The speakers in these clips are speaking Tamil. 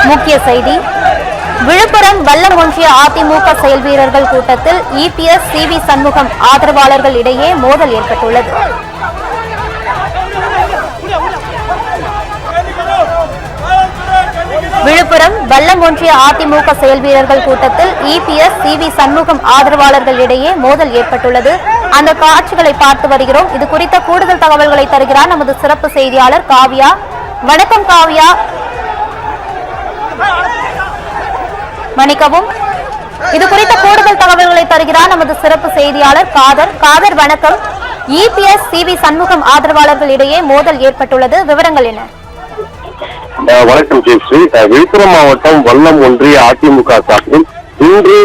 முக்கிய செய்தி. விழுப்புரம் வல்லம் ஒன்றிய அதிமுக செயல் வீரர்கள் கூட்டத்தில் இபிஎஸ் சிவி சண்முகம் ஆதரவாளர்கள் இடையே மோதல் ஏற்பட்டுள்ளது. விழுப்புரம் வல்லம் ஒன்றிய அதிமுக செயல் வீரர்கள் கூட்டத்தில் இபிஎஸ் சிவி சண்முகம் ஆதரவாளர்கள் இடையே மோதல் ஏற்பட்டுள்ளது. அந்த காட்சிகளை பார்த்து வருகிறோம். இது குறித்த கூடுதல் தகவல்களை தருகிறார் நமது சிறப்பு செய்தியாளர் காவ்யா. வணக்கம் காவ்யா. மன்னிக்கவும், இது குறித்த கூடுதல் தகவல்களை தருகிறார் நமது சிறப்பு செய்தியாளர் காதர். வணக்கம். இபிஎஸ் சிவி சண்முகம் ஆதரவாளர்கள் இடையே மோதல் ஏற்பட்டுள்ளது, விவரங்கள் என்ன? வணக்கம் ஜெயஸ்ரீ. விழுப்புரம் மாவட்டம் வல்லம் ஒன்றிய அதிமுக சார்பில் இன்று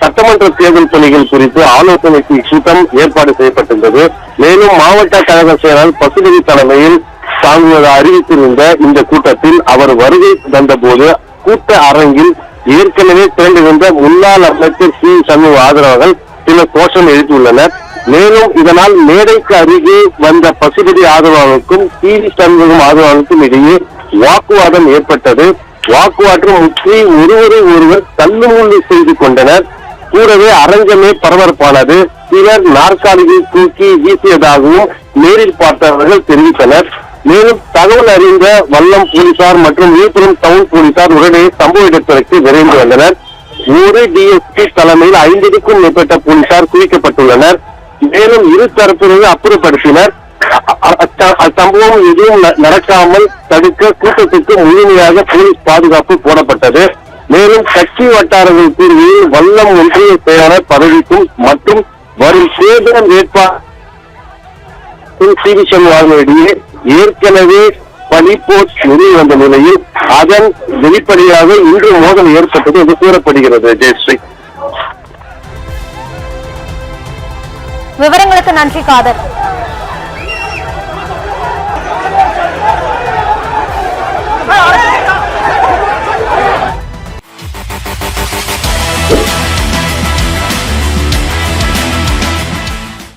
சட்டமன்ற தேர்தல் பணிகள் குறித்து ஆலோசனை கூட்டம் ஏற்பாடு செய்யப்பட்டிருந்தது. மேலும் மாவட்ட கழக செயலாளர் பசுபதி தலைமையில் தாங்குவதாக அறிவித்திருந்த இந்த கூட்டத்தில் அவர் வருகை தந்தபோது கூட்ட அரங்கில் ஏற்கனவே திரண்டிருந்த முன்னாள் அமைச்சர் சி சண்முக ஆதரவாளர்கள் சில கோஷம் எழுப்பியுள்ளனர். மேலும் இதனால் மேடைக்கு அருகே வந்த பசுபதி ஆதரவாளருக்கும் சி சண்முகம் ஆதரவாளருக்கும் இடையே வாக்குவாதம் ஏற்பட்டது. வாக்குவாதம் முற்றி ஒருவர் தள்ளுமுள்ளு செய்து கொண்டனர். கூடவே அரங்கமே பரபரப்பானது. சிலர் நாற்காலியில் தூக்கி வீசியதாகவும் நேரில் பார்த்தவர்கள் தெரிவித்தனர். மேலும் தகவல் அறிந்த வல்லம் போலீசார் மற்றும் விழுப்புரம் டவுன் போலீசார் உடனே சம்பவ இடத்திற்கு விரைந்து வந்தனர். ஒரு டிஎஸ்பி தலைமையில் 50க்கும் மேற்பட்ட போலீசார் குவிக்கப்பட்டுள்ளனர். மேலும் இரு தரப்பினரை அப்புறப்படுத்தினர். சம்பவம் எதுவும் நடக்காமல் தடுக்க கூட்டத்திற்கு முழுமையாக போலீஸ் பாதுகாப்பு போடப்பட்டது. மேலும் கட்சி வட்டாரங்கள் கூறுகையில் வல்லம் ஒன்றிய செயலாளர் பதவிக்கும் மற்றும் வரும் தேர்தல் வேட்பாளர் சிவி சண்முகத்திடையே ஏற்கனவே பனிப்போர் நிறுவி வந்த நிலையில் அதன் வெளிப்படையாக இன்று மோதல் ஏற்பட்டது என்று கூறப்படுகிறது. ஜெயஸ்ரீ, விவரங்களுக்கு நன்றி காதர்.